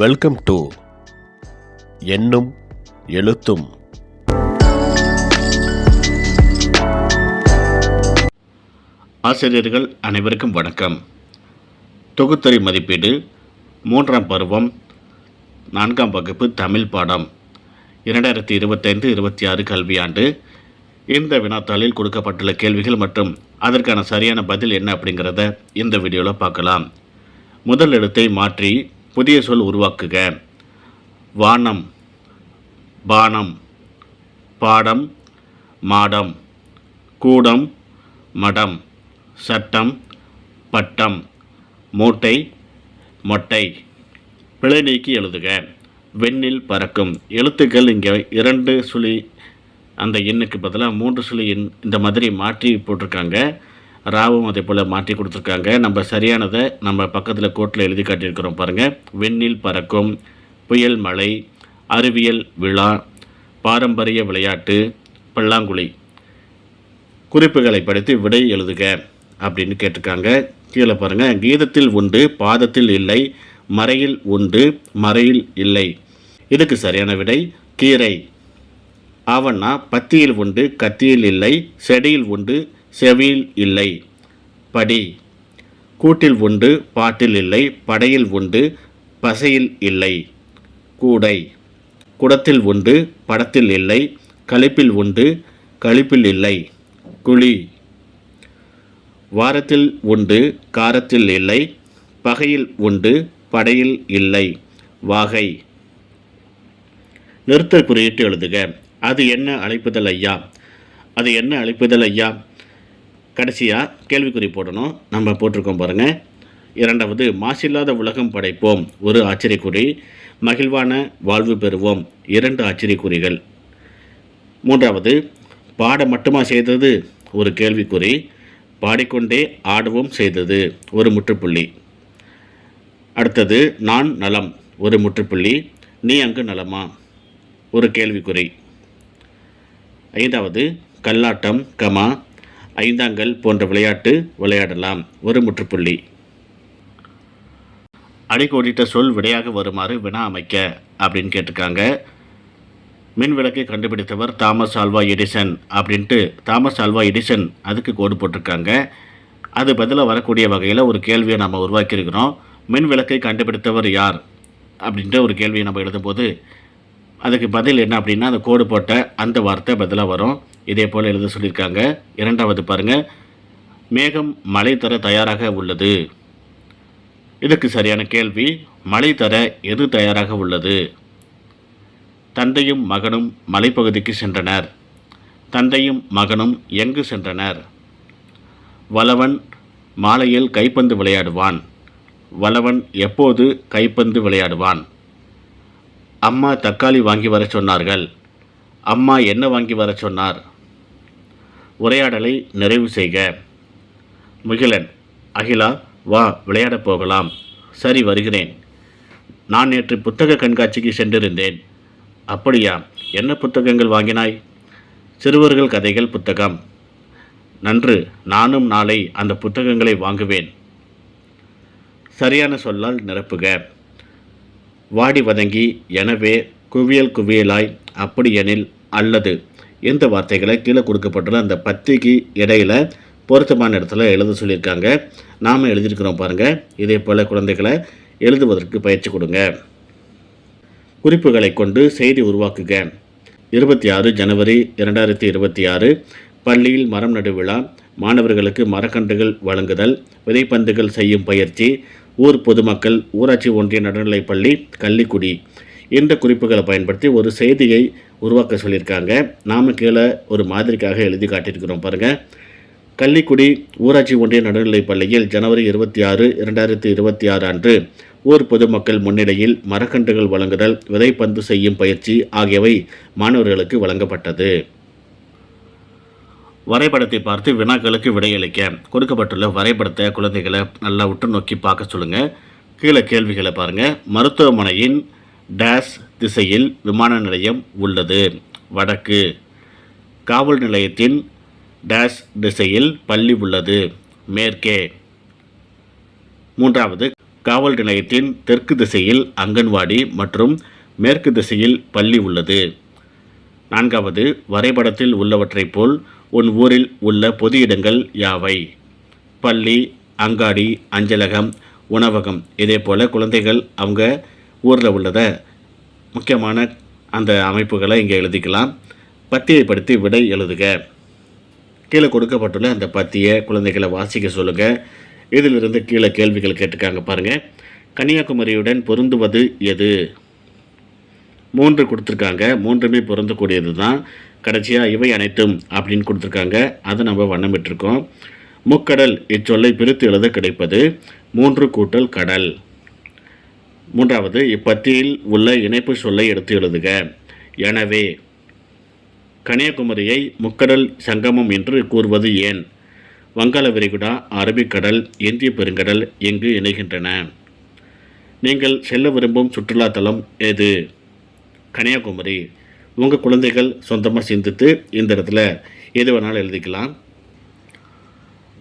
Welcome to எண்ணும் எழுத்தும். ஆசிரியர்கள் அனைவருக்கும் வணக்கம். தொகுத்தறி மதிப்பீடு 3ஆம் பருவம் 4ஆம் வகுப்பு தமிழ் பாடம் 2025-26 கல்வியாண்டு. இந்த வினாத்தாளில் கொடுக்கப்பட்டுள்ள கேள்விகள் மற்றும் அதற்கான சரியான பதில் என்ன அப்படிங்கிறத இந்த வீடியோவில் பார்க்கலாம். முதல் எழுத்தை மாற்றி புதிய சொல் உருவாக்குக. வானம், பானம், பாடம், மாடம், கூடம், மடம், சட்டம், பட்டம், மூட்டை, மொட்டை. பிழை நீக்கி எழுதுக. வெண்ணில் பறக்கும். எழுத்துக்கள் இங்கே 2 சுழி அந்த எண்ணுக்கு பதிலாக 3 சுழி எண் இந்த மாதிரி மாற்றி போட்டிருக்காங்க. ராவும் அதே போல் மாற்றி கொடுத்துருக்காங்க. நம்ம சரியானதை நம்ம பக்கத்தில் கோட்டில் எழுதி காட்டியிருக்கிறோம் பாருங்கள். வெண்ணில் பறக்கும், புயல் மழை, அறிவியல் விழா, பாரம்பரிய விளையாட்டு, பல்லாங்குழி. குறிப்புகளை படித்து விடை எழுதுக அப்படின்னு கேட்டிருக்காங்க. கீழே பாருங்கள். கீதத்தில் உண்டு, பாதத்தில் இல்லை, மறையில் உண்டு, மறையில் இல்லை. இதுக்கு சரியான விடை கீரை. ஆவண்ணா பத்தியில் உண்டு, கத்தியில் இல்லை, செடியில் உண்டு, செவியில் இல்லை. படி. கூட்டில் உண்டு, பாட்டில் இல்லை, படையில் உண்டு, பசையில் இல்லை. கூடை. குடத்தில் உண்டு, படத்தில் இல்லை, களிப்பில் உண்டு, களிப்பில் இல்லை. குழி. வாரத்தில் உண்டு, காரத்தில் இல்லை, பகையில் உண்டு, படையில் இல்லை. வாகை. நிறுத்த குறியிட்டு எழுதுக. அது என்ன அழைப்புதல் ஐயா? அது என்ன அழைப்புதல் ஐயா? கடைசியாக கேள்விக்குறி போடணும். நம்ம போட்டிருக்கோம் பாருங்கள். 2வது மாசில்லாத உலகம் படைப்போம், ஒரு ஆச்சரியக்குறி. மகிழ்வான வாழ்வு பெறுவோம், 2 ஆச்சரியக்குறிகள். 3வது பாட மட்டுமா செய்தது, ஒரு கேள்விக்குறி. பாடிக்கொண்டே ஆடவும் செய்தது, ஒரு முற்றுப்புள்ளி. அடுத்தது நான் நலம், ஒரு முற்றுப்புள்ளி. நீ அங்கு நலமா, ஒரு கேள்விக்குறி. 5வது கல்லாட்டம், கமா, ஐந்தாங்கல் போன்ற விளையாட்டு விளையாடலாம், ஒரு முற்றுப்புள்ளி. அடிக்கோடிட்ட சொல் விடையாக வருமாறு வினா அமைக்க அப்படின்னு கேட்டிருக்காங்க. மின் விளக்கை கண்டுபிடித்தவர் தாமஸ் ஆல்வா எடிசன் அப்படின்ட்டு தாமஸ் ஆல்வா எடிசன் அதுக்கு கோடு போட்டிருக்காங்க. அது பதிலாக வரக்கூடிய வகையில் ஒரு கேள்வியை நம்ம உருவாக்கியிருக்கிறோம். மின் விளக்கை கண்டுபிடித்தவர் யார் அப்படின்ற ஒரு கேள்வியை நம்ம எழுதும்போது அதுக்கு பதில் என்ன அப்படின்னா அந்த கோடு போட்ட அந்த வார்த்தை பதிலாக வரும். இதே போல் எழுத சொல்லியிருக்காங்க. 2வது பாருங்கள். மேகம் மழை தர தயாராக உள்ளது. இதுக்கு சரியான கேள்வி மழை தர எது தயாராக உள்ளது? தந்தையும் மகனும் மலைப்பகுதிக்கு சென்றனர். தந்தையும் மகனும் எங்கு சென்றனர்? வளவன் மாலையில் கைப்பந்து விளையாடுவான். வளவன் எப்போது கைப்பந்து விளையாடுவான்? அம்மா தக்காளி வாங்கி வர சொன்னார்கள். அம்மா என்ன வாங்கி வர சொன்னார்? உரையாடலை நிறைவு செய்க. முகிலன், அகிலா வா விளையாடப் போகலாம். சரி வருகிறேன். நான் நேற்று புத்தக கண்காட்சிக்கு சென்றிருந்தேன். அப்படியா, என்ன புத்தகங்கள் வாங்கினாய்? சிறுவர்கள் கதைகள் புத்தகம். நன்று, நானும் நாளை அந்த புத்தகங்களை வாங்குவேன். சரியான சொல்லால் நிரப்புக. வாடி வதங்கி, எனவே, குவியல் குவியலாய், அப்படியெனில், அல்லது. இந்த வார்த்தைகளை கீழே கொடுக்கப்பட்டுள்ள அந்த பத்திக்கு இடையில் பொருத்தமான இடத்துல எழுத சொல்லியிருக்காங்க. நாம் எழுதியிருக்கிறோம் பாருங்கள். இதே போல் குழந்தைகளை எழுதுவதற்கு பயிற்சி கொடுங்க. குறிப்புகளை கொண்டு செய்தி உருவாக்குக. 26 ஜனவரி 2026 பள்ளியில் மரம் நடு விழா, மாணவர்களுக்கு மரக்கன்றுகள் வழங்குதல், விதைப்பந்துகள் செய்யும் பயிற்சி, ஊர் பொதுமக்கள், ஊராட்சி ஒன்றிய நடுநிலைப்பள்ளி, கள்ளிக்குடி. இந்த குறிப்புகளை பயன்படுத்தி ஒரு செய்தியை உருவாக்க சொல்லியிருக்காங்க. நாம் கீழே ஒரு மாதிரிக்காக எழுதி காட்டியிருக்கிறோம் பாருங்கள். கள்ளிக்குடி ஊராட்சி ஒன்றிய நடுநிலைப் பள்ளியில் ஜனவரி 26, 2026 அன்று ஊர் பொதுமக்கள் முன்னிலையில் மரக்கன்றுகள் வழங்குதல், விதைப்பந்து செய்யும் பயிற்சி ஆகியவை மாணவர்களுக்கு வழங்கப்பட்டது. வரைபடத்தை பார்த்து வினாக்களுக்கு விடையளிக்க. கொடுக்கப்பட்டுள்ள வரைபடத்தை குழந்தைகளை நல்லா உற்று நோக்கி பார்க்க சொல்லுங்கள். கீழே கேள்விகளை பாருங்கள். மருத்துவமனையின் டேஸ் திசையில் விமான நிலையம் உள்ளது, வடக்கு. காவல் நிலையத்தின் டேஸ் திசையில் பள்ளி உள்ளது, மேற்கே. 3வது காவல் நிலையத்தின் தெற்கு திசையில் அங்கன்வாடி மற்றும் மேற்கு திசையில் பள்ளி உள்ளது. 4வது, வரைபடத்தில் உள்ளவற்றைப் போல் உன் ஊரில் உள்ள பொது இடங்கள் யாவை? பள்ளி, அங்காடி, அஞ்சலகம், உணவகம். இதே போல் குழந்தைகள் அவங்க ஊரில் உள்ளத முக்கியமான அந்த அமைப்புகளை இங்கே எழுதிக்கலாம். பத்தியைப்படுத்தி விடை எழுதுக. கீழே கொடுக்கப்பட்டுள்ள அந்த பத்தியை குழந்தைகளை வாசிக்க சொல்லுங்கள். இதிலிருந்து கீழே கேள்விகள் கேட்டிருக்காங்க பாருங்கள். கன்னியாகுமரியுடன் பொருந்துவது எது? 3 கொடுத்துருக்காங்க. 3மே பொருந்தக்கூடியது தான். கடைசியாக இவை அனைத்தும் அப்படின்னு கொடுத்துருக்காங்க. அதை நம்ம வண்ணமிட்டிருக்கோம். முக்கடல் இச்சொல்லை பிரித்து எழுத கிடைப்பது 3 கூட்டல் கடல். 3வது, இப்பத்தியில் உள்ள இணைப்பு சொல்லை எடுத்து எழுதுக. எனவே. கன்னியாகுமரியை முக்கடல் சங்கமம் என்று கூறுவது ஏன்? வங்காள விரிகுடா, அரபிக்கடல், இந்திய பெருங்கடல் எங்கு இணைகின்றன? நீங்கள் செல்ல விரும்பும் சுற்றுலாத்தலம் எது? கன்னியாகுமரி. உங்கள் குழந்தைகள் சொந்தமாக சிந்தித்து இந்த இடத்துல எது வேணாலும் எழுதிக்கலாம்.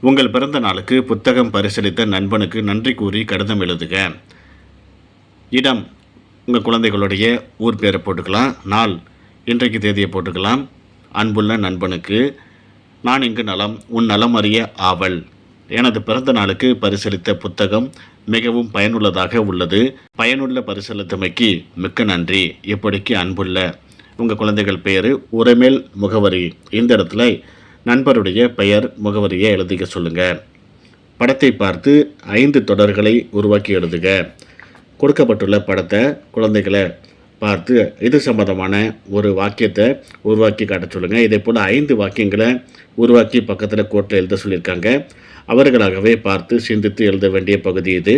உங்கள் பிறந்த நாளுக்கு புத்தகம் பரிசளித்த நண்பனுக்கு நன்றி கூறி கடிதம் எழுதுக. இடம், உங்கள் குழந்தைகளுடைய ஊர் பேரை போட்டுக்கலாம். நாள், இன்றைக்கு தேதியை போட்டுக்கலாம். அன்புள்ள நண்பனுக்கு, நான் இங்கு நலம், உன் நலம் அறிய ஆவல். எனது பிறந்த நாளுக்கு பரிசளித்த புத்தகம் மிகவும் பயனுள்ளதாக உள்ளது. பயனுள்ள பரிசளித்தமைக்கு மிக்க நன்றி. இப்படிக்கு அன்புள்ள. உங்கள் குழந்தைகள் பெயர், உரைமேல் முகவரி. இந்த இடத்துல நண்பருடைய பெயர், முகவரியை எழுதிக்க சொல்லுங்கள். படத்தை பார்த்து 5 தொடர்களை உருவாக்கி எழுதுக. கொடுக்கப்பட்டுள்ள படத்தை குழந்தைகளை பார்த்து இது சம்பந்தமான ஒரு வாக்கியத்தை உருவாக்கி காட்ட சொல்லுங்கள். இதே போல் 5 வாக்கியங்களை உருவாக்கி பக்கத்தில் கோட்டில் எழுத சொல்லியிருக்காங்க. அவர்களாகவே பார்த்து சிந்தித்து எழுத வேண்டிய பகுதி இது.